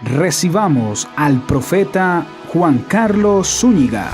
Recibamos al profeta Juan Carlos Zúñiga.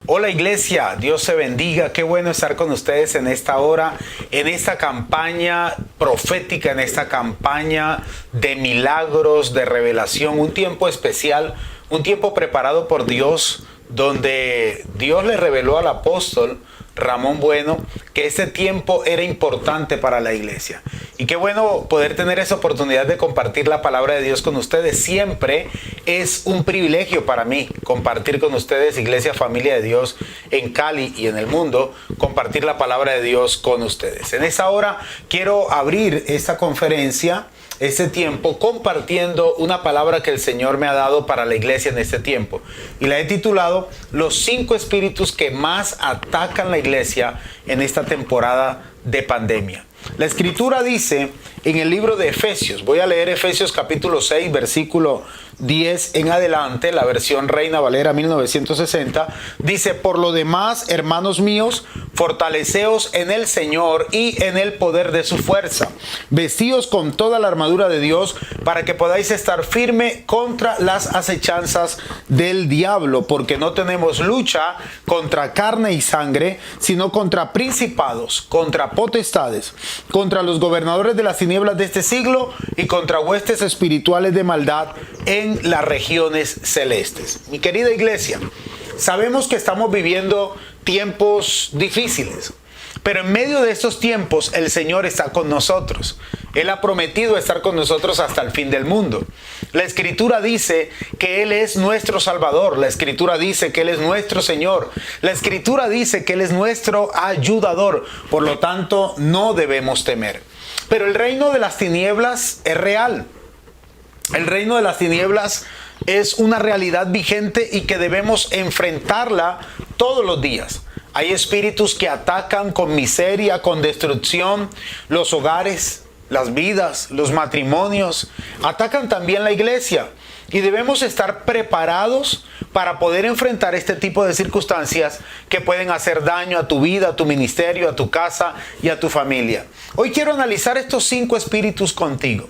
Hola iglesia, Dios se bendiga, qué bueno estar con ustedes en esta hora, en esta campaña profética, en esta campaña de milagros, de revelación, un tiempo especial, un tiempo preparado por Dios, donde Dios le reveló al apóstol Ramón Bueno que este tiempo era importante para la iglesia. Y qué bueno poder tener esa oportunidad de compartir la palabra de Dios con ustedes. Siempre es un privilegio para mí compartir con ustedes, Iglesia Familia de Dios en Cali y en el mundo, compartir la palabra de Dios con ustedes. En esta hora quiero abrir esta conferencia, este tiempo, compartiendo una palabra que el Señor me ha dado para la iglesia en este tiempo. Y la he titulado Los 5 espíritus que más atacan la iglesia en esta temporada de pandemia. La escritura dice en el libro de Efesios, voy a leer Efesios capítulo 6, versículo 10 en adelante, la versión Reina Valera 1960, dice: por lo demás, hermanos míos, fortaleceos en el Señor y en el poder de su fuerza. Vestíos con toda la armadura de Dios para que podáis estar firme contra las acechanzas del diablo, porque no tenemos lucha contra carne y sangre, sino contra principados, contra potestades, contra los gobernadores de las tinieblas de este siglo y contra huestes espirituales de maldad en las regiones celestes. Mi querida iglesia, sabemos que estamos viviendo tiempos difíciles, pero en medio de estos tiempos el Señor está con nosotros. Él ha prometido estar con nosotros hasta el fin del mundo. La Escritura dice que Él es nuestro Salvador. La Escritura dice que Él es nuestro Señor. La Escritura dice que Él es nuestro ayudador. Por lo tanto, no debemos temer. Pero el reino de las tinieblas es real. El reino de las tinieblas es una realidad vigente y que debemos enfrentarla todos los días. Hay espíritus que atacan con miseria, con destrucción, los hogares, las vidas, los matrimonios. Atacan también la iglesia. Y debemos estar preparados para poder enfrentar este tipo de circunstancias que pueden hacer daño a tu vida, a tu ministerio, a tu casa y a tu familia. Hoy quiero analizar estos 5 espíritus contigo.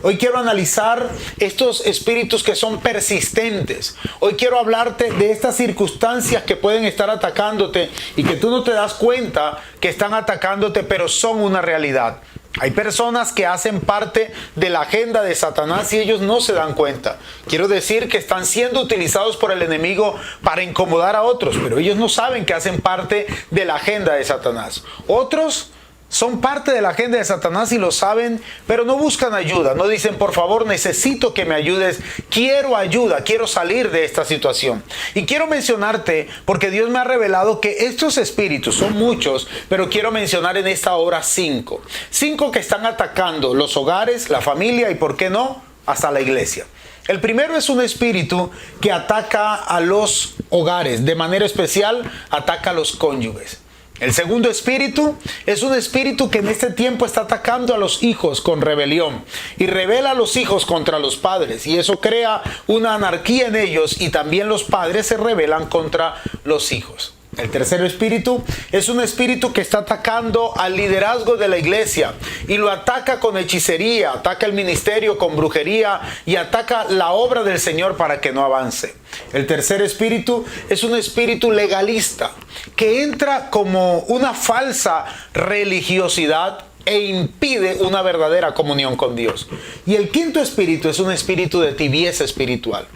Hoy quiero analizar estos espíritus que son persistentes. Hoy quiero hablarte de estas circunstancias que pueden estar atacándote y que tú no te das cuenta que están atacándote, pero son una realidad. Hay personas que hacen parte de la agenda de Satanás y ellos no se dan cuenta. Quiero decir que están siendo utilizados por el enemigo para incomodar a otros, pero ellos no saben que hacen parte de la agenda de Satanás. Otros son parte de la agenda de Satanás y lo saben, pero no buscan ayuda. No dicen: por favor, necesito que me ayudes. Quiero ayuda, quiero salir de esta situación. Y quiero mencionarte, porque Dios me ha revelado que estos espíritus son muchos, pero quiero mencionar en esta hora 5. 5 que están atacando los hogares, la familia y, ¿por qué no?, hasta la iglesia. El primero es un espíritu que ataca a los hogares, de manera especial ataca a los cónyuges. El segundo espíritu es un espíritu que en este tiempo está atacando a los hijos con rebelión y rebela a los hijos contra los padres, y eso crea una anarquía en ellos, y también los padres se rebelan contra los hijos. El tercer espíritu es un espíritu que está atacando al liderazgo de la iglesia y lo ataca con hechicería, ataca el ministerio con brujería y ataca la obra del Señor para que no avance. El tercer espíritu es un espíritu legalista que entra como una falsa religiosidad e impide una verdadera comunión con Dios. Y el quinto espíritu es un espíritu de tibieza espiritual.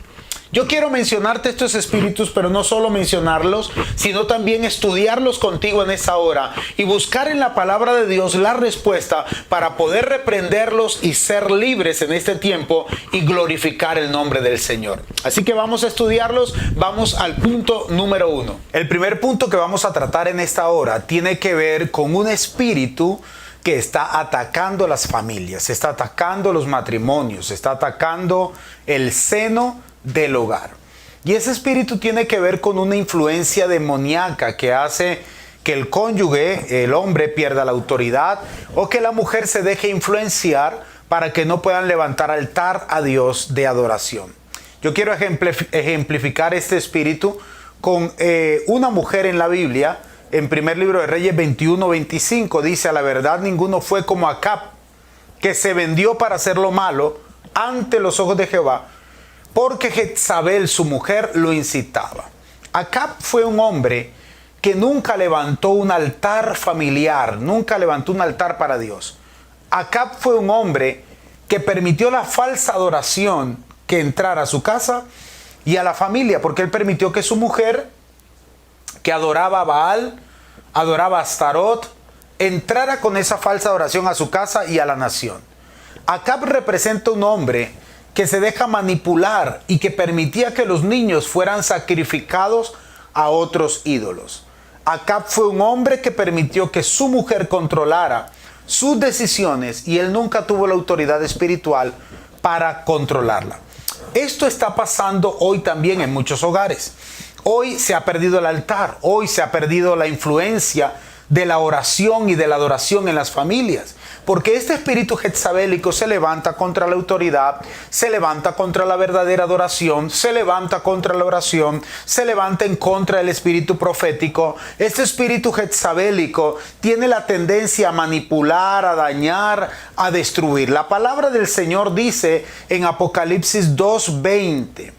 Yo quiero mencionarte estos espíritus, pero no solo mencionarlos, sino también estudiarlos contigo en esta hora y buscar en la palabra de Dios la respuesta para poder reprenderlos y ser libres en este tiempo y glorificar el nombre del Señor. Así que vamos a estudiarlos. Vamos al punto número 1. El primer punto que vamos a tratar en esta hora tiene que ver con un espíritu que está atacando las familias, está atacando los matrimonios, está atacando el seno del hogar. Y ese espíritu tiene que ver con una influencia demoníaca que hace que el cónyuge, el hombre, pierda la autoridad o que la mujer se deje influenciar para que no puedan levantar altar a Dios de adoración. Yo quiero ejemplificar este espíritu con una mujer en la Biblia. En primer libro de Reyes 21:25 dice: a la verdad ninguno fue como Acab, que se vendió para hacer lo malo ante los ojos de Jehová, porque Jezabel su mujer lo incitaba. Acab fue un hombre que nunca levantó un altar familiar, nunca levantó un altar para Dios. Acab fue un hombre que permitió la falsa adoración que entrara a su casa y a la familia, porque él permitió que su mujer, que adoraba a Baal, adoraba a Astarot, entrara con esa falsa adoración a su casa y a la nación. Acab representa un hombre que se deja manipular y que permitía que los niños fueran sacrificados a otros ídolos. Acab fue un hombre que permitió que su mujer controlara sus decisiones y él nunca tuvo la autoridad espiritual para controlarla. Esto está pasando hoy también en muchos hogares. Hoy se ha perdido el altar, hoy se ha perdido la influencia de la oración y de la adoración en las familias, porque este espíritu jezabélico se levanta contra la autoridad, se levanta contra la verdadera adoración, se levanta contra la oración, se levanta en contra del espíritu profético. Este espíritu jezabélico tiene la tendencia a manipular, a dañar, a destruir. La palabra del Señor dice en Apocalipsis 2:20: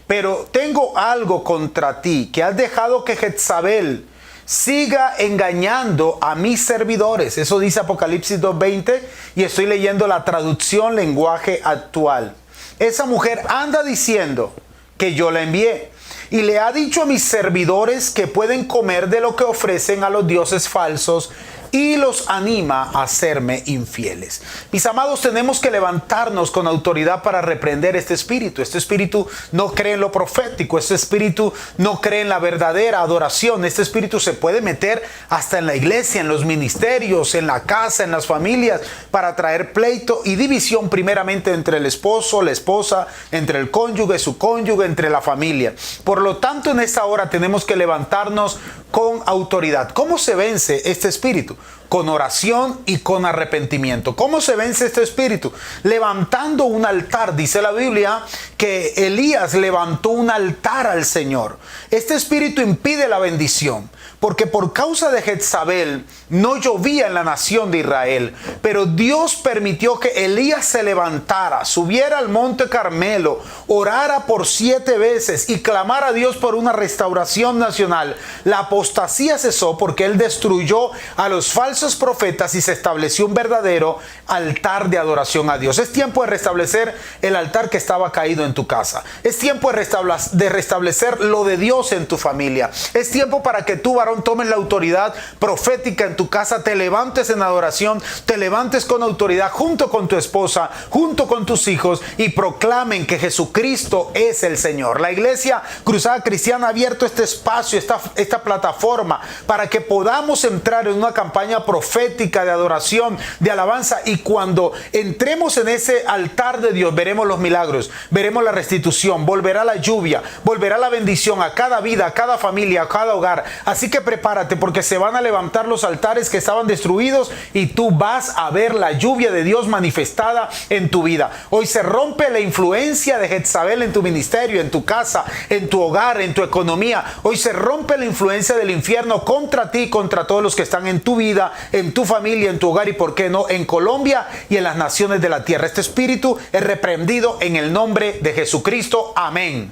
pero tengo algo contra ti, que has dejado que Jezabel siga engañando a mis servidores. Eso dice Apocalipsis 2:20 y estoy leyendo la traducción lenguaje actual. Esa mujer anda diciendo que yo la envié y le ha dicho a mis servidores que pueden comer de lo que ofrecen a los dioses falsos y los anima a serme infieles. Mis amados, tenemos que levantarnos con autoridad para reprender este espíritu. Este espíritu no cree en lo profético, este espíritu no cree en la verdadera adoración. Este espíritu se puede meter hasta en la iglesia, en los ministerios, en la casa, en las familias, para traer pleito y división, primeramente entre el esposo, la esposa, entre el cónyuge, su cónyuge, entre la familia. Por lo tanto, en esta hora tenemos que levantarnos con autoridad. ¿Cómo se vence este espíritu? Con oración y con arrepentimiento. ¿Cómo se vence este espíritu? Levantando un altar. Dice la Biblia que Elías levantó un altar al Señor. Este espíritu impide la bendición, porque por causa de Jezabel no llovía en la nación de Israel, pero Dios permitió que Elías se levantara, subiera al monte Carmelo, orara por 7 veces y clamara a Dios por una restauración nacional. La apostasía cesó porque él destruyó a los falsos profetas y se estableció un verdadero altar de adoración a Dios. Es tiempo de restablecer el altar que estaba caído en tu casa. Es tiempo de restablecer lo de Dios en tu familia. Es tiempo para que tú, varón, tomes la autoridad profética en tu casa, te levantes en adoración, te levantes con autoridad junto con tu esposa, junto con tus hijos y proclamen que Jesucristo es el Señor. La Iglesia Cruzada Cristiana ha abierto este espacio, esta plataforma para que podamos entrar en una campaña profética de adoración, de alabanza, y cuando entremos en ese altar de Dios veremos los milagros, veremos la restitución, volverá la lluvia, volverá la bendición a cada vida, a cada familia, a cada hogar. Así que prepárate, porque se van a levantar los altares que estaban destruidos y tú vas a ver la lluvia de Dios manifestada en tu vida. Hoy se rompe la influencia de Jezabel en tu ministerio, en tu casa, en tu hogar, en tu economía. Hoy se rompe la influencia del infierno contra ti, contra todos los que están en tu vida, en tu familia, en tu hogar y, por qué no, en Colombia y en las naciones de la tierra. Este espíritu es reprendido en el nombre de Jesucristo. Amén.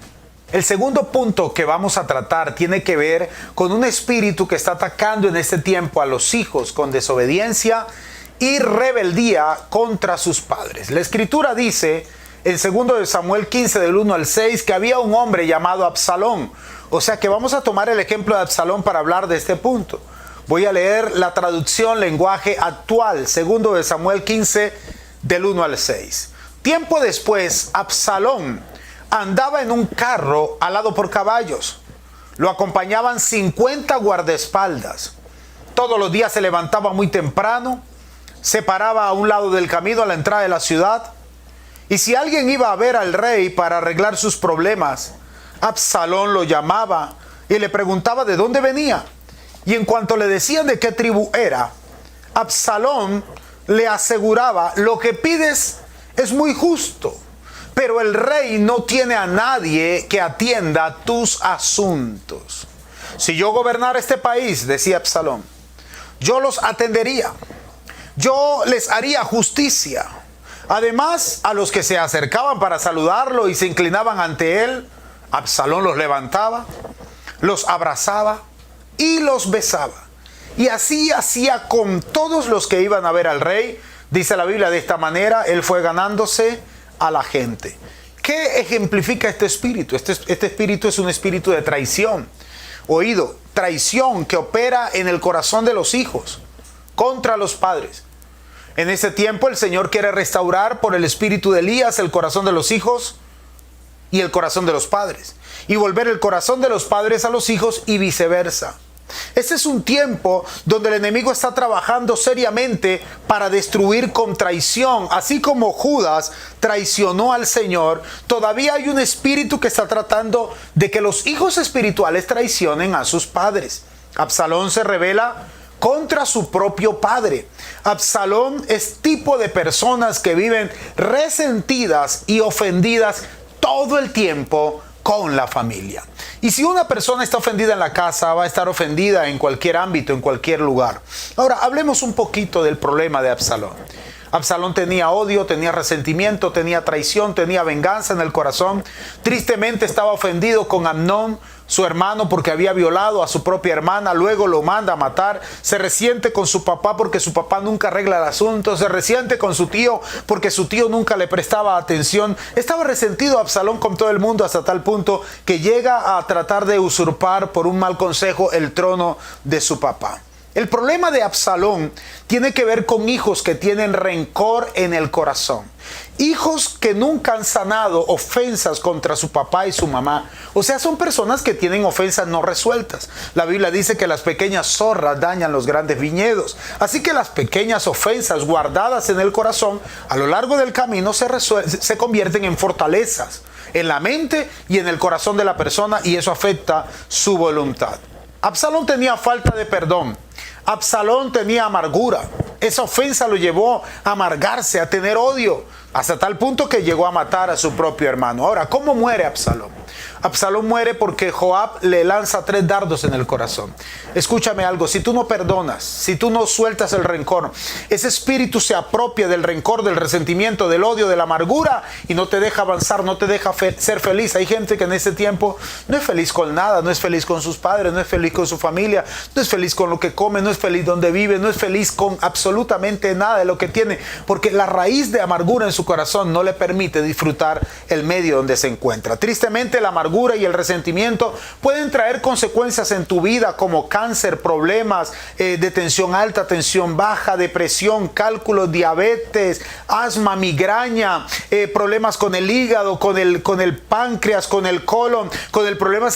El segundo punto que vamos a tratar tiene que ver con un espíritu que está atacando en este tiempo a los hijos con desobediencia y rebeldía contra sus padres. La Escritura dice en 2 Samuel 15 del 1 al 6 que había un hombre llamado Absalón. O sea que vamos a tomar el ejemplo de Absalón para hablar de este punto. Voy a leer la traducción lenguaje actual, 2 Samuel 15 del 1 al 6. Tiempo después, Absalón andaba en un carro alado por caballos. Lo acompañaban 50 guardaespaldas. Todos los días se levantaba muy temprano, se paraba a un lado del camino a la entrada de la ciudad. Y si alguien iba a ver al rey para arreglar sus problemas, Absalón lo llamaba y le preguntaba de dónde venía. Y en cuanto le decían de qué tribu era, Absalón le aseguraba: lo que pides es muy justo, pero el rey no tiene a nadie que atienda tus asuntos. Si yo gobernara este país, decía Absalón, yo los atendería, yo les haría justicia. Además, a los que se acercaban para saludarlo y se inclinaban ante él, Absalón los levantaba, los abrazaba y los besaba. Y así hacía con todos los que iban a ver al rey. Dice la Biblia, de esta manera él fue ganándose a la gente. ¿Qué ejemplifica este espíritu? Este espíritu es un espíritu de traición. Oído, traición que opera en el corazón de los hijos contra los padres. En ese tiempo el Señor quiere restaurar por el espíritu de Elías el corazón de los hijos y el corazón de los padres, y volver el corazón de los padres a los hijos y viceversa. Este es un tiempo donde el enemigo está trabajando seriamente para destruir con traición. Así como Judas traicionó al Señor, todavía hay un espíritu que está tratando de que los hijos espirituales traicionen a sus padres. Absalón se rebela contra su propio padre. Absalón es tipo de personas que viven resentidas y ofendidas todo el tiempo con la familia. Y si una persona está ofendida en la casa, va a estar ofendida en cualquier ámbito, en cualquier lugar. Ahora, hablemos un poquito del problema de Absalón. Absalón tenía odio, tenía resentimiento, tenía traición, tenía venganza en el corazón. Tristemente estaba ofendido con Amnón, su hermano, porque había violado a su propia hermana. Luego lo manda a matar. Se resiente con su papá porque su papá nunca arregla el asunto. Se resiente con su tío porque su tío nunca le prestaba atención. Estaba resentido Absalón con todo el mundo, hasta tal punto que llega a tratar de usurpar por un mal consejo el trono de su papá. El problema de Absalón tiene que ver con hijos que tienen rencor en el corazón. Hijos que nunca han sanado ofensas contra su papá y su mamá. O sea, son personas que tienen ofensas no resueltas. La Biblia dice que las pequeñas zorras dañan los grandes viñedos. Así que las pequeñas ofensas guardadas en el corazón, a lo largo del camino se convierten en fortalezas en la mente y en el corazón de la persona, y eso afecta su voluntad. Absalón tenía falta de perdón. Absalón tenía amargura. Esa ofensa lo llevó a amargarse, a tener odio, hasta tal punto que llegó a matar a su propio hermano. Ahora, ¿cómo muere Absalón? Absalón muere porque Joab le lanza 3 dardos en el corazón. Escúchame algo, si tú no perdonas, si tú no sueltas el rencor, ese espíritu se apropia del rencor, del resentimiento, del odio, de la amargura, y no te deja avanzar, no te deja ser feliz. Hay gente que en este tiempo no es feliz con nada, no es feliz con sus padres, no es feliz con su familia, no es feliz con lo que come, no es feliz donde vive, no es feliz con absolutamente nada de lo que tiene, porque la raíz de amargura en su corazón no le permite disfrutar el medio donde se encuentra. Tristemente, la amargura y el resentimiento pueden traer consecuencias en tu vida como cáncer, problemas de tensión alta, tensión baja, depresión, cálculos, diabetes, asma, migraña, problemas con el hígado, con el páncreas, con el colon, con el problema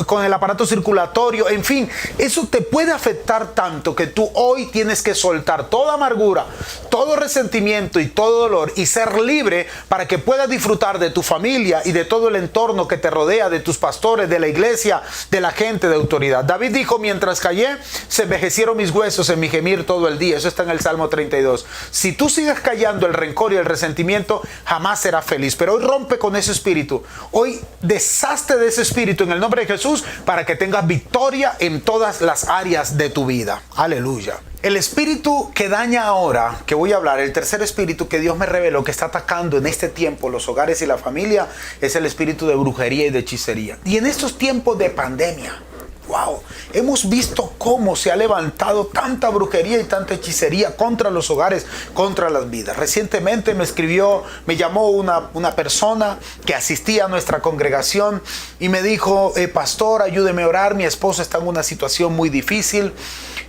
con el aparato circulatorio. En fin, eso te puede afectar tanto que tú hoy tienes que soltar toda amargura, todo resentimiento y todo dolor, y ser libre para que puedas disfrutar de tu familia y de todo el entorno que te rodea, de tus pastores, de la iglesia, de la gente de autoridad. David dijo: mientras callé, se envejecieron mis huesos en mi gemir todo el día. Eso está en el Salmo 32. Si tú sigues callando el rencor y el resentimiento, jamás serás feliz. Pero hoy rompe con ese espíritu. Hoy deshazte de ese espíritu en el nombre de Jesús, para que tengas victoria en todas las áreas de tu vida. Aleluya. El espíritu que daña ahora, que voy a hablar, el tercer espíritu que Dios me reveló que está atacando en este tiempo los hogares y la familia, es el espíritu de brujería y de hechicería. Y en estos tiempos de pandemia, wow, hemos visto cómo se ha levantado tanta brujería y tanta hechicería contra los hogares, contra las vidas. Recientemente me llamó una persona que asistía a nuestra congregación y me dijo: pastor, ayúdeme a orar, mi esposo está en una situación muy difícil.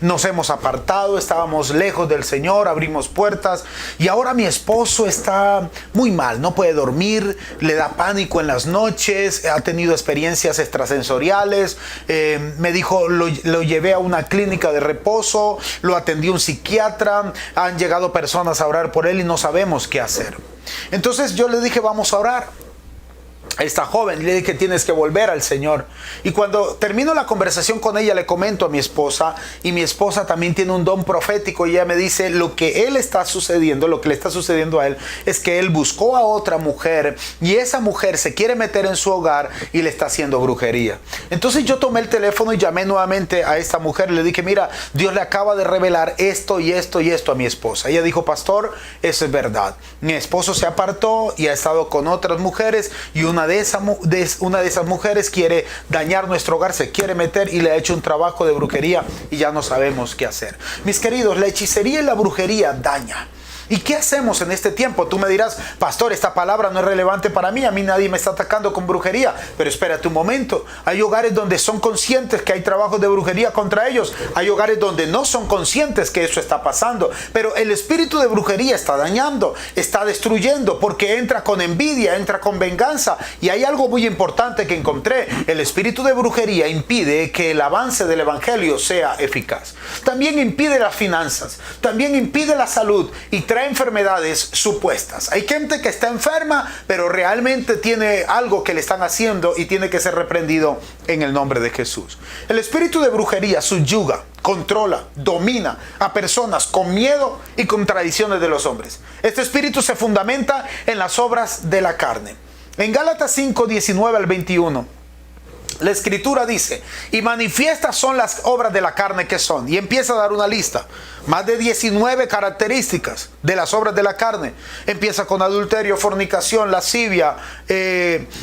Nos hemos apartado, estábamos lejos del Señor, abrimos puertas y ahora mi esposo está muy mal, no puede dormir, le da pánico en las noches, ha tenido experiencias extrasensoriales. Me dijo, lo llevé a una clínica de reposo, lo atendió un psiquiatra, han llegado personas a orar por él y no sabemos qué hacer. Entonces yo le dije: vamos a orar. a esta joven, le dije que tienes que volver al Señor. Y cuando termino la conversación con ella, le comento a mi esposa, y mi esposa también tiene un don profético, y ella me dice, lo que le está sucediendo a él, es que él buscó a otra mujer, y esa mujer se quiere meter en su hogar y le está haciendo brujería. Entonces yo tomé el teléfono y llamé nuevamente a esta mujer, y le dije, mira, Dios le acaba de revelar esto y esto y esto a mi esposa. Ella dijo, pastor, eso es verdad. Mi esposo se apartó y ha estado con otras mujeres, y una de esas mujeres quiere dañar nuestro hogar, se quiere meter y le ha hecho un trabajo de brujería y ya no sabemos qué hacer. Mis queridos, la hechicería y la brujería daña. ¿Y qué hacemos en este tiempo? Tú me dirás, pastor, esta palabra no es relevante para mí. A mí nadie me está atacando con brujería. Pero espérate un momento. Hay hogares donde son conscientes que hay trabajos de brujería contra ellos. Hay hogares donde no son conscientes que eso está pasando. Pero el espíritu de brujería está dañando, está destruyendo, porque entra con envidia, entra con venganza. Y hay algo muy importante que encontré. El espíritu de brujería impide que el avance del evangelio sea eficaz. También impide las finanzas. También impide la salud y trae enfermedades supuestas. Hay gente que está enferma, pero realmente tiene algo que le están haciendo y tiene que ser reprendido en el nombre de Jesús. El espíritu de brujería subyuga, controla, domina a personas con miedo y con tradiciones de los hombres. Este espíritu se fundamenta en las obras de la carne. En Gálatas 5, 19 al 21, la escritura dice, y manifiestas son las obras de la carne que son, y empieza a dar una lista, más de 19 características de las obras de la carne. Empieza con adulterio, fornicación, lascivia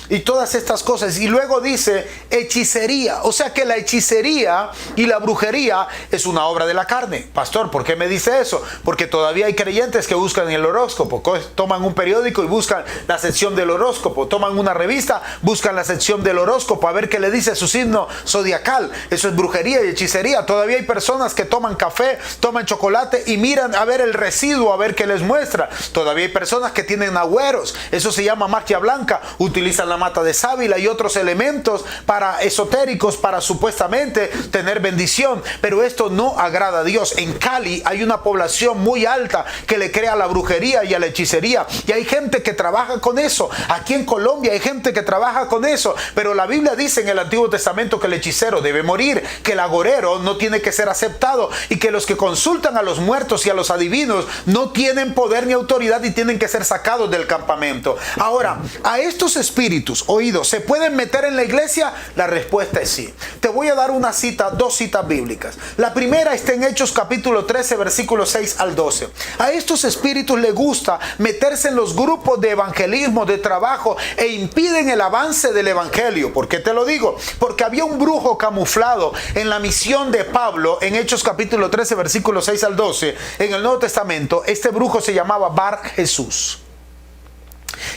y todas estas cosas. Y luego dice hechicería. O sea que la hechicería y la brujería es una obra de la carne. Pastor, ¿por qué me dice eso? Porque todavía hay creyentes que buscan el horóscopo. Toman un periódico y buscan la sección del horóscopo. Toman una revista, buscan la sección del horóscopo a ver qué le dice su signo zodiacal. Eso es brujería y hechicería. Todavía hay personas que toman café, toman chocolate y miran a ver el residuo, a ver qué les muestra. Todavía hay personas que tienen agüeros, eso se llama magia blanca, utilizan la mata de sábila y otros elementos para esotéricos, para supuestamente tener bendición, pero esto no agrada a Dios. En Cali hay una población muy alta que le crea a la brujería y a la hechicería, y hay gente que trabaja con eso. Aquí en Colombia hay gente que trabaja con eso, pero la Biblia dice en el Antiguo Testamento que el hechicero debe morir, que el agorero no tiene que ser aceptado, y que los que consultan a los muertos y a los adivinos no tienen poder ni autoridad y tienen que ser sacados del campamento. Ahora, a estos espíritus, oídos, ¿se pueden meter en la iglesia? La respuesta es sí. Te voy a dar una cita, dos citas bíblicas. La primera está en Hechos capítulo 13, versículos 6 al 12. A estos espíritus les gusta meterse en los grupos de evangelismo, de trabajo, e impiden el avance del evangelio. ¿Por qué te lo digo? Porque había un brujo camuflado en la misión de Pablo en Hechos capítulo 13, versículos 6 al 12, en el Nuevo Testamento. Este brujo se llamaba Bar Jesús.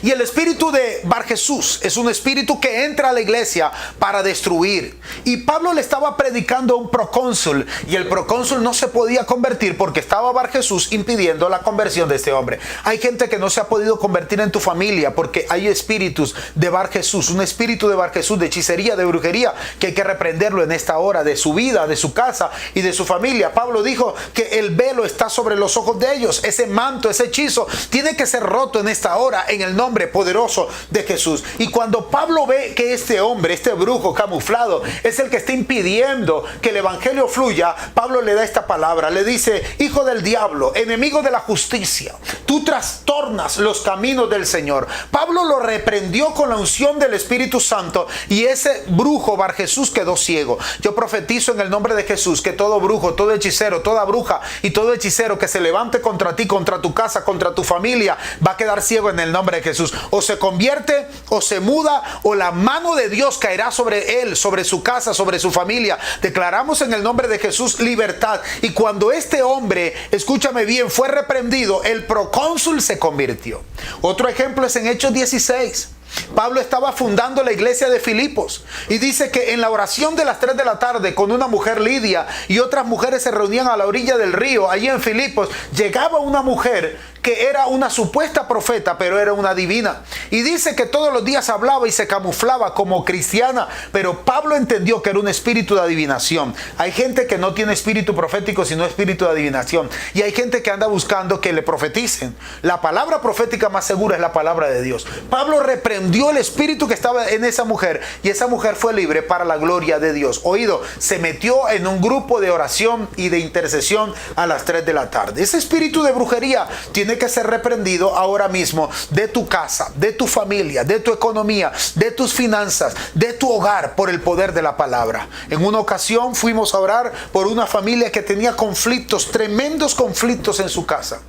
Y el espíritu de Bar Jesús es un espíritu que entra a la iglesia para destruir. Y Pablo le estaba predicando a un procónsul, y el procónsul no se podía convertir porque estaba Bar Jesús impidiendo la conversión de este hombre. Hay gente que no se ha podido convertir en tu familia porque hay espíritus de Bar Jesús, un espíritu de Bar Jesús, de hechicería, de brujería, que hay que reprenderlo en esta hora de su vida, de su casa y de su familia. Pablo dijo que el velo está sobre los ojos de ellos. Ese manto, ese hechizo tiene que ser roto en esta hora en el nombre poderoso de Jesús. Y cuando Pablo ve que este hombre, este brujo camuflado, es el que está impidiendo que el evangelio fluya, Pablo le da esta palabra, le dice: hijo del diablo, enemigo de la justicia, tú trastornas los caminos del Señor. Pablo lo reprendió con la unción del Espíritu Santo, y ese brujo Bar Jesús quedó ciego. Yo profetizo en el nombre de Jesús que todo brujo, todo hechicero, toda bruja y todo hechicero que se levante contra ti, contra tu casa, contra tu familia, va a quedar ciego en el nombre de Jesús. O se convierte, o se muda, o la mano de Dios caerá sobre él, sobre su casa, sobre su familia. Declaramos en el nombre de Jesús libertad. Y cuando este hombre, escúchame bien, fue reprendido, el procónsul se convirtió. Otro ejemplo es en Hechos 16. Pablo estaba fundando la iglesia de Filipos, y dice que en la oración de las 3 de la tarde, con una mujer Lidia y otras mujeres se reunían a la orilla del río, allí en Filipos, llegaba una mujer que era una supuesta profeta, pero era una divina. Y dice que todos los días hablaba y se camuflaba como cristiana, pero Pablo entendió que era un espíritu de adivinación. Hay gente que no tiene espíritu profético, sino espíritu de adivinación. Y hay gente que anda buscando que le profeticen. La palabra profética más segura es la palabra de Dios. Pablo reprendió el espíritu que estaba en esa mujer, y esa mujer fue libre para la gloria de Dios. Oído, se metió en un grupo de oración y de intercesión a las 3 de la tarde. Ese espíritu de brujería tiene que ser reprendido ahora mismo de tu casa, de tu familia, de tu economía, de tus finanzas, de tu hogar, por el poder de la palabra. En una ocasión fuimos a orar por una familia que tenía conflictos, tremendos conflictos en su casa.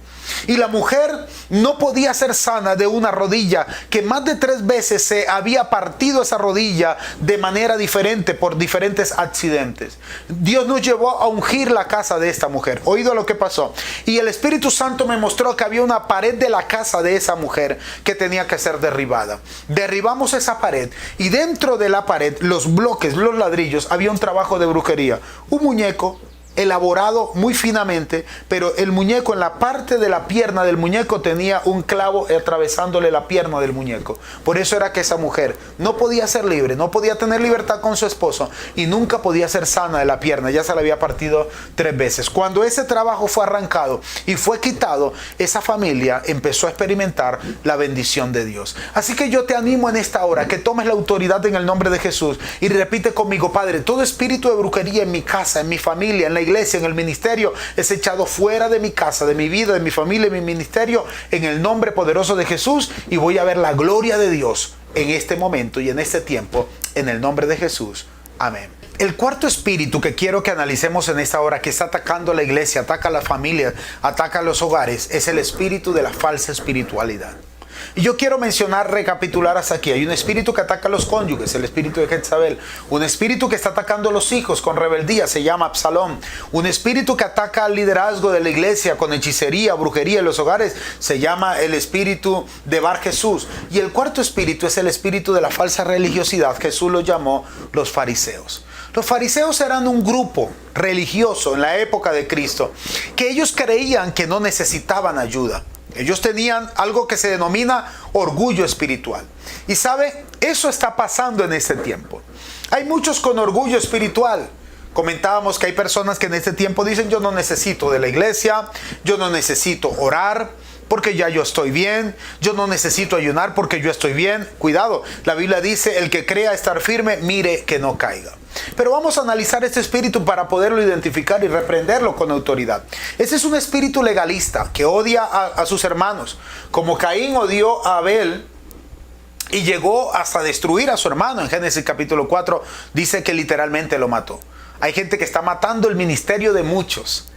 Y la mujer no podía ser sana de una rodilla, que más de 3 veces se había partido esa rodilla de manera diferente por diferentes accidentes. Dios nos llevó a ungir la casa de esta mujer. Oído lo que pasó. Y el Espíritu Santo me mostró que había una pared de la casa de esa mujer que tenía que ser derribada. Derribamos esa pared, y dentro de la pared, los bloques, los ladrillos, había un trabajo de brujería. Un muñeco elaborado muy finamente, pero el muñeco, en la parte de la pierna del muñeco, tenía un clavo atravesándole la pierna del muñeco. Por eso era que esa mujer no podía ser libre, no podía tener libertad con su esposo, y nunca podía ser sana de la pierna. Ya se la había partido 3 veces. Cuando ese trabajo fue arrancado y fue quitado, esa familia empezó a experimentar la bendición de Dios. Así que yo te animo en esta hora que tomes la autoridad en el nombre de Jesús y repite conmigo: Padre, todo espíritu de brujería en mi casa, en mi familia, en la iglesia, en el ministerio, es echado fuera de mi casa, de mi vida, de mi familia, de mi ministerio, en el nombre poderoso de Jesús, y voy a ver la gloria de Dios en este momento y en este tiempo, en el nombre de Jesús. Amén. El cuarto espíritu que quiero que analicemos en esta hora, que está atacando a la iglesia, ataca a la familia, ataca a los hogares, es el espíritu de la falsa espiritualidad. Y yo quiero mencionar, recapitular hasta aquí. Hay un espíritu que ataca a los cónyuges, el espíritu de Jezabel. Un espíritu que está atacando a los hijos con rebeldía, se llama Absalón. Un espíritu que ataca al liderazgo de la iglesia con hechicería, brujería en los hogares, se llama el espíritu de Bar Jesús. Y el cuarto espíritu es el espíritu de la falsa religiosidad. Jesús lo llamó los fariseos. Los fariseos eran un grupo religioso en la época de Cristo, que ellos creían que no necesitaban ayuda. Ellos tenían algo que se denomina orgullo espiritual. Y sabe, eso está pasando en este tiempo. Hay muchos con orgullo espiritual. Comentábamos que hay personas que en este tiempo dicen: yo no necesito de la iglesia, yo no necesito orar porque ya yo estoy bien, yo no necesito ayunar porque yo estoy bien. Cuidado, la Biblia dice: el que crea estar firme, mire que no caiga. Pero vamos a analizar este espíritu para poderlo identificar y reprenderlo con autoridad. Ese es un espíritu legalista que odia a sus hermanos, como Caín odió a Abel y llegó hasta destruir a su hermano. En Génesis capítulo 4 dice que literalmente lo mató. Hay gente que está matando el ministerio de muchos.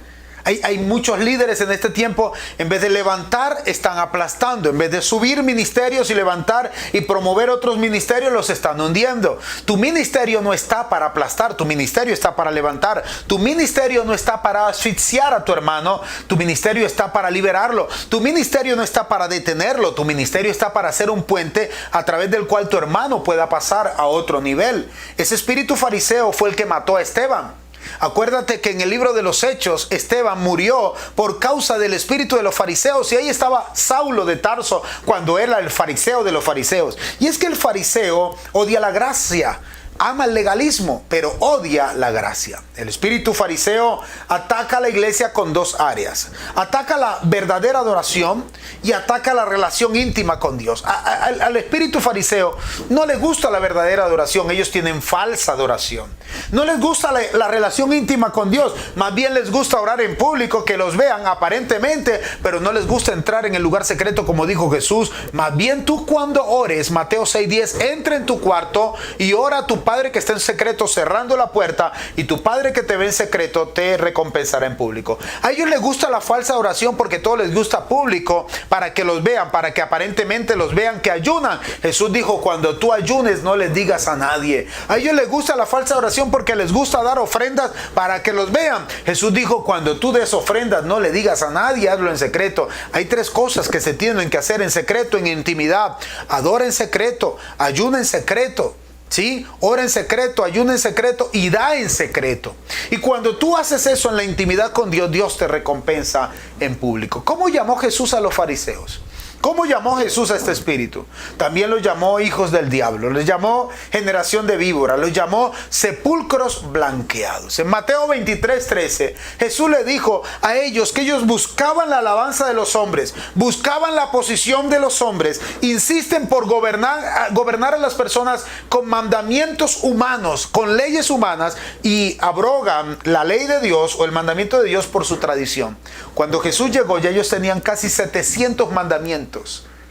Hay muchos líderes en este tiempo, en vez de levantar, están aplastando. En vez de subir ministerios y levantar y promover otros ministerios, los están hundiendo. Tu ministerio no está para aplastar, tu ministerio está para levantar. Tu ministerio no está para asfixiar a tu hermano, tu ministerio está para liberarlo. Tu ministerio no está para detenerlo, tu ministerio está para hacer un puente a través del cual tu hermano pueda pasar a otro nivel. Ese espíritu fariseo fue el que mató a Esteban. Acuérdate que en el libro de los Hechos, Esteban murió por causa del espíritu de los fariseos, y ahí estaba Saulo de Tarso cuando era el fariseo de los fariseos. Y es que el fariseo odia la gracia, ama el legalismo, pero odia la gracia. El espíritu fariseo ataca a la iglesia con 2 áreas. Ataca la verdadera adoración y ataca la relación íntima con Dios. Al espíritu fariseo no les gusta la verdadera adoración, ellos tienen falsa adoración. No les gusta la relación íntima con Dios, más bien les gusta orar en público, que los vean aparentemente, pero no les gusta entrar en el lugar secreto, como dijo Jesús. Más bien tú, cuando ores, Mateo 6:10, entra en tu cuarto y ora a tu Padre que está en secreto, cerrando la puerta, y tu Padre que te ve en secreto te recompensará en público. A ellos les gusta la falsa oración porque todo les gusta público, para que los vean, para que aparentemente los vean que ayunan. Jesús dijo: cuando tú ayunes, no les digas a nadie. A ellos les gusta la falsa oración porque les gusta dar ofrendas para que los vean. Jesús dijo: cuando tú des ofrendas, no le digas a nadie, hazlo en secreto. Hay 3 cosas que se tienen que hacer en secreto, en intimidad: adora en secreto, ayuna en secreto, ¿Sí? Ora en secreto, ayuna en secreto y da en secreto. Y cuando tú haces eso en la intimidad con Dios, Dios te recompensa en público. ¿Cómo llamó Jesús a los fariseos? ¿Cómo llamó Jesús a este espíritu? También los llamó hijos del diablo, les llamó generación de víboras, los llamó sepulcros blanqueados. En Mateo 23:13, Jesús le dijo a ellos que ellos buscaban la alabanza de los hombres, buscaban la posición de los hombres, insisten por gobernar a las personas con mandamientos humanos, con leyes humanas, y abrogan la ley de Dios o el mandamiento de Dios por su tradición. Cuando Jesús llegó, ya ellos tenían casi 700 mandamientos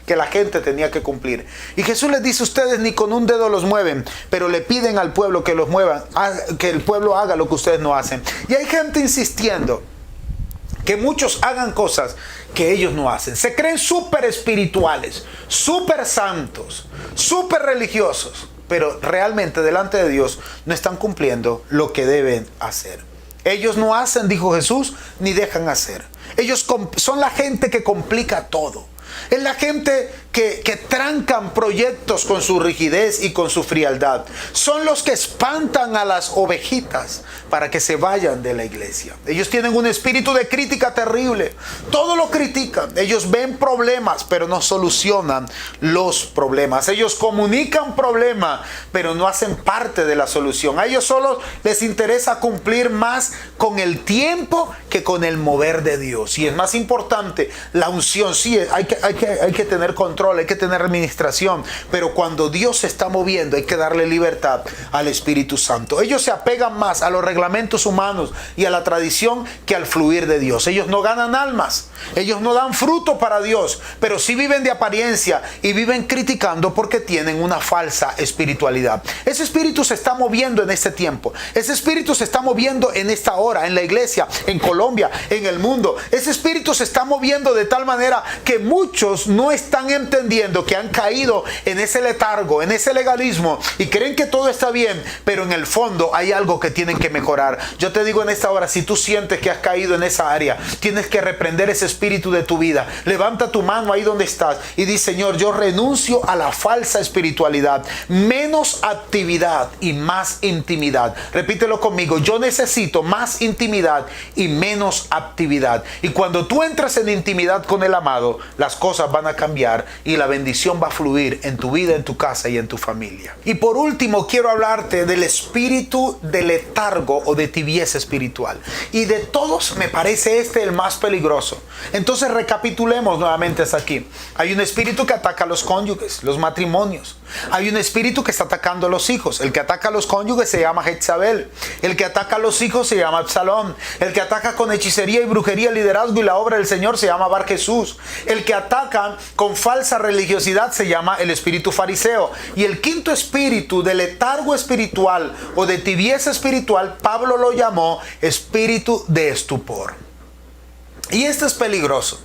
que la gente tenía que cumplir. Y Jesús les dice: ustedes ni con un dedo los mueven, pero le piden al pueblo que los muevan, que el pueblo haga lo que ustedes no hacen. Y hay gente insistiendo que muchos hagan cosas que ellos no hacen. Se creen súper espirituales, súper santos, súper religiosos, pero realmente delante de Dios no están cumpliendo lo que deben hacer. Ellos no hacen, dijo Jesús, ni dejan hacer. Ellos son la gente que complica todo. Es la gente que trancan proyectos con su rigidez y con su frialdad. Son los que espantan a las ovejitas para que se vayan de la iglesia. Ellos tienen un espíritu de crítica terrible. Todo lo critican. Ellos ven problemas, pero no solucionan los problemas. Ellos comunican problemas, pero no hacen parte de la solución. A ellos solo les interesa cumplir más con el tiempo que con el mover de Dios. Y es más importante la unción. Sí, hay que tener control, hay que tener administración, pero cuando Dios se está moviendo hay que darle libertad al Espíritu Santo. Ellos se apegan más a los reglamentos humanos y a la tradición que al fluir de Dios. Ellos no ganan almas, ellos no dan fruto para Dios, pero sí viven de apariencia y viven criticando porque tienen una falsa espiritualidad. Ese espíritu se está moviendo en este tiempo, ese espíritu se está moviendo en esta hora, en la iglesia, en Colombia, en el mundo. Ese espíritu se está moviendo de tal manera que muchos no están entendiendo que han caído en ese letargo, en ese legalismo, y creen que todo está bien, pero en el fondo hay algo que tienen que mejorar. Yo te digo en esta hora, si tú sientes que has caído en esa área, tienes que reprender ese espíritu de tu vida. Levanta tu mano ahí donde estás y di: Señor, yo renuncio a la falsa espiritualidad, menos actividad y más intimidad. Repítelo conmigo: yo necesito más intimidad y menos actividad. Y cuando tú entras en intimidad con el amado, las cosas van a cambiar y la bendición va a fluir en tu vida, en tu casa y en tu familia. Y por último, quiero hablarte del espíritu de letargo o de tibieza espiritual. Y de todos me parece este el más peligroso. Entonces recapitulemos nuevamente hasta aquí. Hay un espíritu que ataca a los cónyuges, los matrimonios. Hay un espíritu que está atacando a los hijos. El que ataca a los cónyuges se llama Jezabel. El que ataca a los hijos se llama Absalón. El que ataca con hechicería y brujería, liderazgo y la obra del Señor se llama Bar Jesús. El que ataca con falsa religiosidad se llama el espíritu fariseo. Y el quinto espíritu de letargo espiritual o de tibieza espiritual, Pablo lo llamó espíritu de estupor. Y este es peligroso,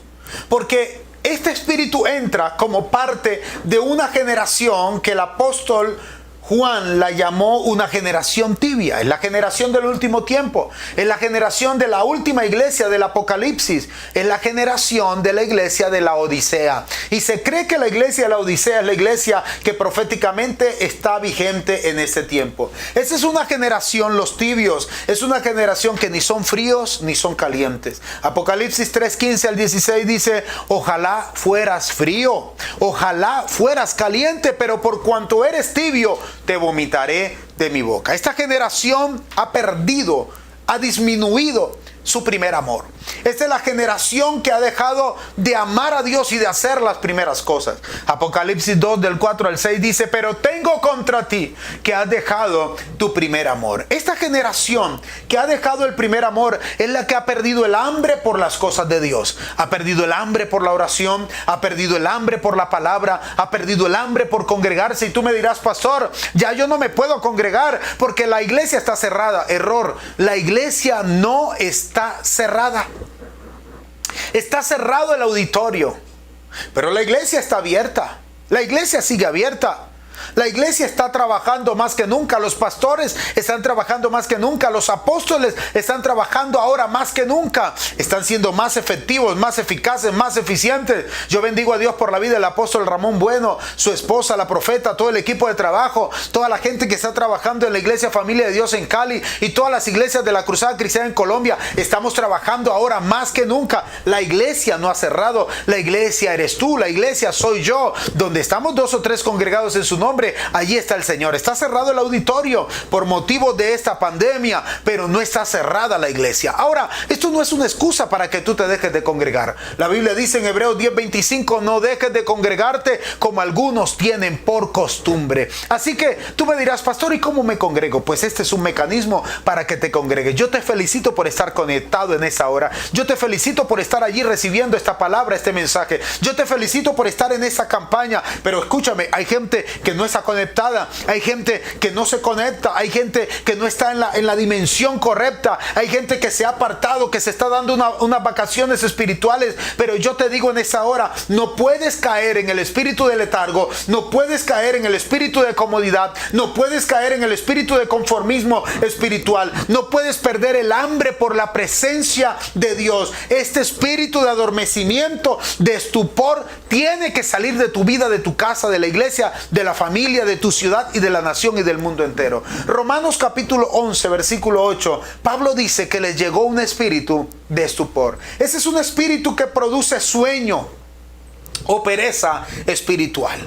porque este espíritu entra como parte de una generación que el apóstol Juan la llamó una generación tibia. Es la generación del último tiempo. Es la generación de la última iglesia del Apocalipsis. Es la generación de la iglesia de la Odisea. Y se cree que la iglesia de la Odisea es la iglesia que proféticamente está vigente en este tiempo. Esa es una generación, los tibios. Es una generación que ni son fríos ni son calientes. Apocalipsis 3:15 al 16 dice: ojalá fueras frío, ojalá fueras caliente, pero por cuanto eres tibio, te vomitaré de mi boca. Esta generación ha perdido, ha disminuido su primer amor. Esta es la generación que ha dejado de amar a Dios y de hacer las primeras cosas. Apocalipsis 2 del 4 al 6 dice: pero tengo contra ti que has dejado tu primer amor. Esta generación que ha dejado el primer amor es la que ha perdido el hambre por las cosas de Dios. Ha perdido el hambre por la oración, ha perdido el hambre por la palabra, ha perdido el hambre por congregarse. Y tú me dirás: pastor, ya yo no me puedo congregar porque la iglesia está cerrada. Error, la iglesia no está cerrada. Está cerrado el auditorio, pero la iglesia está abierta. La iglesia sigue abierta. La iglesia está trabajando más que nunca. Los pastores están trabajando más que nunca. Los apóstoles están trabajando ahora más que nunca. Están siendo más efectivos, más eficaces, más eficientes. Yo bendigo a Dios por la vida del apóstol Ramón Bueno, su esposa, la profeta, todo el equipo de trabajo, toda la gente que está trabajando en la iglesia Familia de Dios en Cali y todas las iglesias de la Cruzada Cristiana en Colombia. Estamos trabajando ahora más que nunca. La iglesia no ha cerrado. La iglesia eres tú, la iglesia soy yo. Donde estamos 2 o 3 congregados en su nombre, allí está el Señor. Está cerrado el auditorio por motivo de esta pandemia, pero no está cerrada la iglesia. Ahora, esto no es una excusa para que tú te dejes de congregar. La Biblia dice en Hebreos 10:25, no dejes de congregarte como algunos tienen por costumbre. Así que tú me dirás, pastor, ¿y cómo me congrego? Pues este es un mecanismo para que te congregues. Yo te felicito por estar conectado en esa hora. Yo te felicito por estar allí recibiendo esta palabra, este mensaje. Yo te felicito por estar en esa campaña. Pero escúchame, hay gente que no está conectada. Hay gente que no se conecta. Hay gente que no está en la dimensión correcta. Hay gente que se ha apartado, que se está dando unas vacaciones espirituales. Pero yo te digo en esa hora, no puedes caer en el espíritu de letargo. No puedes caer en el espíritu de comodidad. No puedes caer en el espíritu de conformismo espiritual. No puedes perder el hambre por la presencia de Dios. Este espíritu de adormecimiento, de estupor, tiene que salir de tu vida, de tu casa, de la iglesia, de la familia, de tu ciudad y de la nación y del mundo entero. Romanos capítulo 11, versículo 8, Pablo dice que les llegó un espíritu de estupor. Ese es un espíritu que produce sueño o pereza espiritual.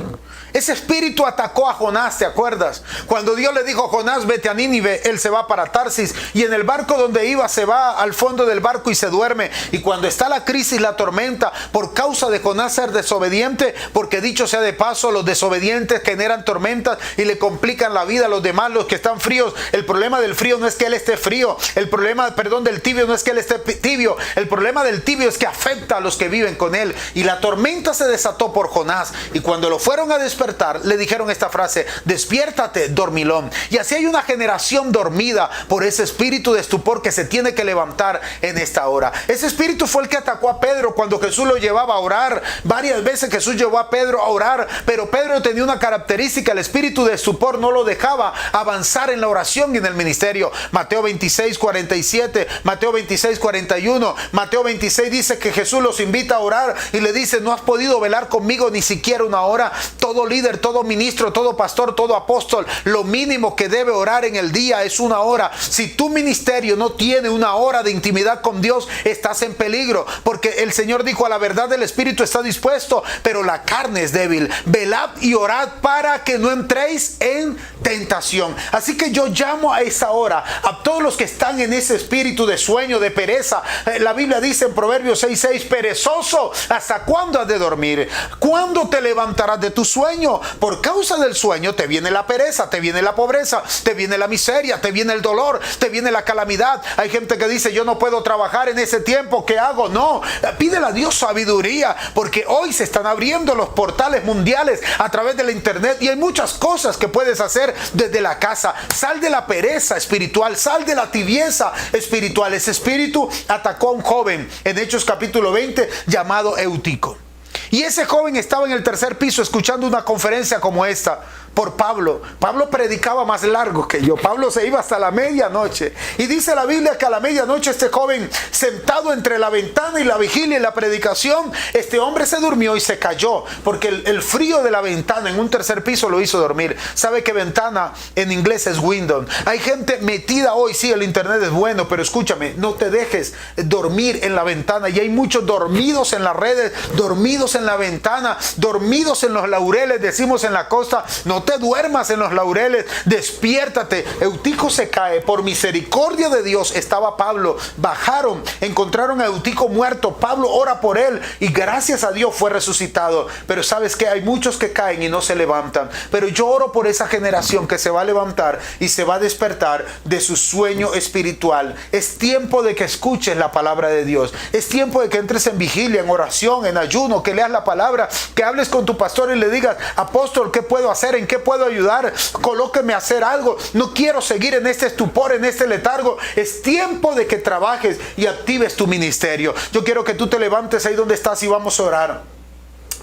Ese espíritu atacó a Jonás, ¿te acuerdas? Cuando Dios le dijo a Jonás, vete a Nínive, él se va para Tarsis y en el barco donde iba se va al fondo del barco y se duerme. Y cuando está la crisis, la tormenta, por causa de Jonás ser desobediente, porque dicho sea de paso, los desobedientes generan tormentas y le complican la vida a los demás, los que están fríos. El problema del frío no es que él esté frío, el problema, del tibio no es que él esté tibio, el problema del tibio es que afecta a los que viven con él. Y la tormenta se desató por Jonás y cuando lo fueron a despertar, le dijeron esta frase: despiértate, dormilón. Y así hay una generación dormida por ese espíritu de estupor que se tiene que levantar en esta hora. Ese espíritu fue el que atacó a Pedro cuando Jesús lo llevaba a orar. Varias veces Jesús llevó a Pedro a orar, pero Pedro tenía una característica: el espíritu de estupor no lo dejaba avanzar en la oración y en el ministerio. Mateo 26:47, Mateo 26:41, Mateo 26 dice que Jesús los invita a orar y le dice: no has podido velar conmigo ni siquiera una hora. Todo líder, todo ministro, todo pastor, todo apóstol, lo mínimo que debe orar en el día es una hora. Si tu ministerio no tiene una hora de intimidad con Dios, estás en peligro, porque el Señor dijo: a la verdad del Espíritu está dispuesto, pero la carne es débil. Velad y orad para que no entréis en tentación. Así que yo llamo a esa hora a todos los que están en ese espíritu de sueño, de pereza. La Biblia dice en Proverbios 6:6, perezoso, ¿hasta cuándo has de dormir? ¿Cuándo te levantarás de tu sueño? Por causa del sueño te viene la pereza, te viene la pobreza, te viene la miseria, te viene el dolor, te viene la calamidad. Hay gente que dice: yo no puedo trabajar en ese tiempo, ¿qué hago? No, pídele a Dios sabiduría, porque hoy se están abriendo los portales mundiales a través de la internet y hay muchas cosas que puedes hacer desde la casa. Sal de la pereza espiritual, sal de la tibieza espiritual. Ese espíritu atacó a un joven en Hechos capítulo 20 llamado Eutico. Y ese joven estaba en el tercer piso escuchando una conferencia como esta por Pablo. Pablo predicaba más largo que yo. Pablo se iba hasta la medianoche. Y dice la Biblia que a la medianoche este joven, sentado entre la ventana y la vigilia y la predicación, este hombre se durmió y se cayó, porque el frío de la ventana en un tercer piso lo hizo dormir. ¿Sabe que ventana en inglés es window? Hay gente metida hoy, sí, el internet es bueno, pero escúchame, no te dejes dormir en la ventana. Y hay muchos dormidos en las redes, dormidos en la ventana, dormidos en los laureles, decimos en la costa. No te duermas en los laureles, despiértate. Eutico se cae. Por misericordia de Dios estaba Pablo. Bajaron, encontraron a Eutico muerto. Pablo ora por él y gracias a Dios fue resucitado. Pero sabes que hay muchos que caen y no se levantan. Pero yo oro por esa generación que se va a levantar y se va a despertar de su sueño espiritual. Es tiempo de que escuches la palabra de Dios. Es tiempo de que entres en vigilia, en oración, en ayuno, que leas la palabra, que hables con tu pastor y le digas: apóstol, ¿qué puedo hacer? ¿En qué puedo ayudar? Colóqueme a hacer algo. No quiero seguir en este estupor, en este letargo. Es tiempo de que trabajes y actives tu ministerio. Yo quiero que tú te levantes ahí donde estás y vamos a orar.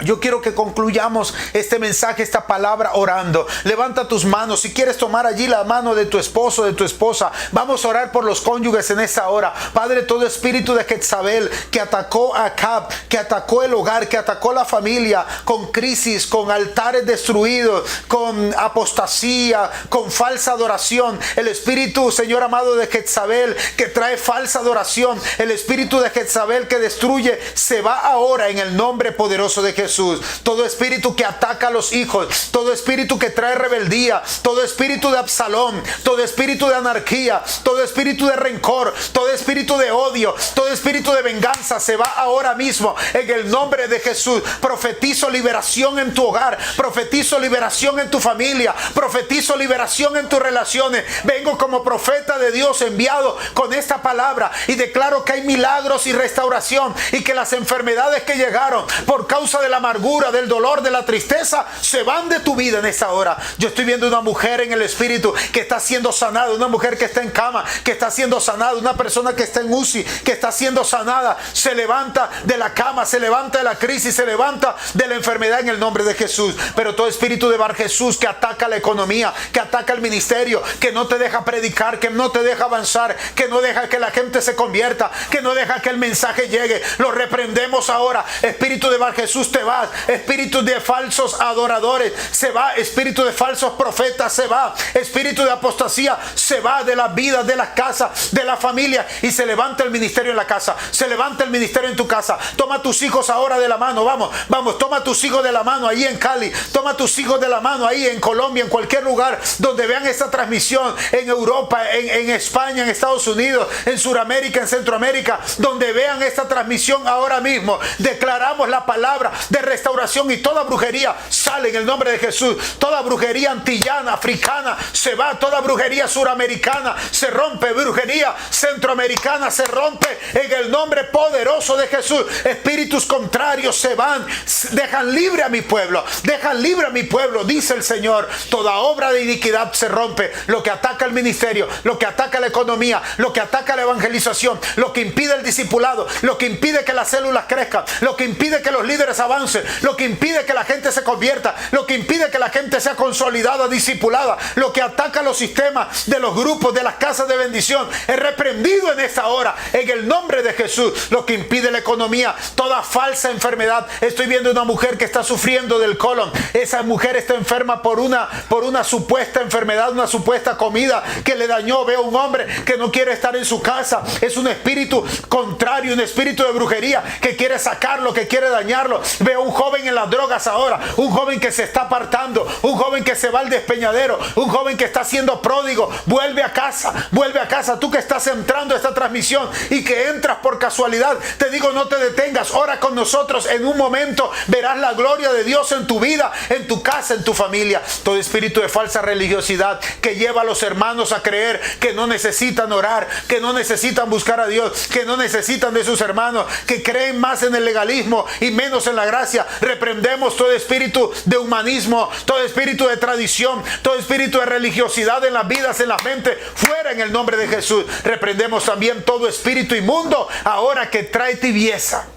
Yo quiero que concluyamos este mensaje, esta palabra orando. Levanta tus manos. Si quieres tomar allí la mano de tu esposo, de tu esposa, vamos a orar por los cónyuges en esta hora. Padre, todo espíritu de Jezabel que atacó a Acab, que atacó el hogar, que atacó la familia con crisis, con altares destruidos, con apostasía, con falsa adoración. El espíritu, Señor amado, de Jezabel que trae falsa adoración, el espíritu de Jezabel que destruye, se va ahora en el nombre poderoso de Jesús. Todo espíritu que ataca a los hijos, todo espíritu que trae rebeldía, todo espíritu de Absalón, todo espíritu de anarquía, todo espíritu de rencor, todo espíritu de odio, todo espíritu de venganza, se va ahora mismo en el nombre de Jesús. Profetizo liberación en tu hogar, profetizo liberación en tu familia, profetizo liberación en tus relaciones. Vengo como profeta de Dios enviado con esta palabra y declaro que hay milagros y restauración, y que las enfermedades que llegaron por causa de la amargura, del dolor, de la tristeza, se van de tu vida en esta hora. Yo estoy viendo una mujer en el espíritu que está siendo sanada, una mujer que está en cama, que está siendo sanada, una persona que está en UCI, que está siendo sanada, se levanta de la cama, se levanta de la crisis, se levanta de la enfermedad en el nombre de Jesús. Pero todo espíritu de Bar Jesús que ataca la economía, que ataca el ministerio, que no te deja predicar, que no te deja avanzar, que no deja que la gente se convierta, que no deja que el mensaje llegue, lo reprendemos ahora. Espíritu de Bar Jesús, te vas. Espíritu de falsos adoradores, se va. Espíritu de falsos profetas, se va. Espíritu de apostasía, se va de las vidas, de las casas, de la familia, y se levanta el ministerio en la casa, se levanta el ministerio en tu casa. Toma tus hijos ahora de la mano, vamos, toma tus hijos de la mano ahí en Cali, toma tus hijos de la mano ahí en Colombia, en cualquier lugar donde vean esta transmisión, en Europa, en España, en Estados Unidos, en Sudamérica, en Centroamérica, donde vean esta transmisión ahora mismo. Declaramos la palabra de restauración, y toda brujería sale en el nombre de Jesús. Toda brujería antillana, africana, se va. Toda brujería suramericana se rompe. Brujería centroamericana se rompe en el nombre poderoso de Jesús. Espíritus contrarios se van. Dejan libre a mi pueblo. Dejan libre a mi pueblo, dice el Señor. Toda obra de iniquidad se rompe. Lo que ataca el ministerio, lo que ataca la economía, lo que ataca la evangelización, lo que impide el discipulado, lo que impide que las células crezcan, lo que impide que los líderes avancen, lo que impide que la gente se convierta, lo que impide que la gente sea consolidada, discipulada, lo que ataca los sistemas de los grupos, de las casas de bendición, es reprendido en esta hora en el nombre de Jesús. Lo que impide la economía, toda falsa enfermedad. Estoy viendo una mujer que está sufriendo del colon. Esa mujer está enferma por una supuesta enfermedad, una supuesta comida que le dañó. Veo un hombre que no quiere estar en su casa. Es un espíritu contrario, un espíritu de brujería que quiere sacarlo, que quiere dañarlo. Veo un joven en las drogas ahora, un joven que se está apartando, un joven que se va al despeñadero, un joven que está siendo pródigo. Vuelve a casa, vuelve a casa. Tú que estás entrando a esta transmisión y que entras por casualidad, te digo, no te detengas, ora con nosotros. En un momento verás la gloria de Dios en tu vida, en tu casa, en tu familia. Todo espíritu de falsa religiosidad que lleva a los hermanos a creer que no necesitan orar, que no necesitan buscar a Dios, que no necesitan de sus hermanos, que creen más en el legalismo y menos en la gracia. Reprendemos todo espíritu de humanismo, todo espíritu de tradición, todo espíritu de religiosidad en las vidas, en las mentes, fuera en el nombre de Jesús. Reprendemos también todo espíritu inmundo ahora que trae tibieza,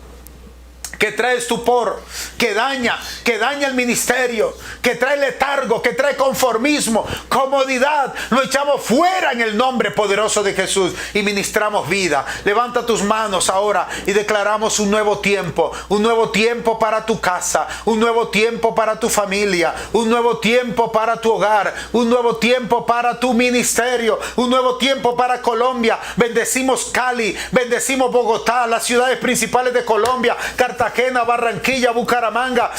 que trae estupor, que daña el ministerio, que trae letargo, que trae conformismo, comodidad. Lo echamos fuera en el nombre poderoso de Jesús y ministramos vida. Levanta tus manos ahora y declaramos un nuevo tiempo para tu casa, un nuevo tiempo para tu familia, un nuevo tiempo para tu hogar, un nuevo tiempo para tu ministerio, un nuevo tiempo para Colombia. Bendecimos Cali, bendecimos Bogotá, las ciudades principales de Colombia, Cartagena, Barranquilla, Bucaramanga.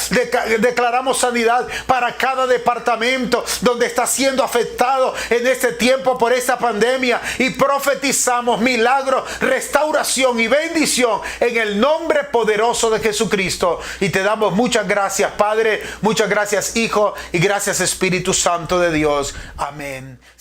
Declaramos sanidad para cada departamento donde está siendo afectado en este tiempo por esta pandemia, y profetizamos milagro, restauración y bendición en el nombre poderoso de Jesucristo. Y te damos muchas gracias, Padre, muchas gracias, Hijo, y gracias, Espíritu Santo de Dios. Amén.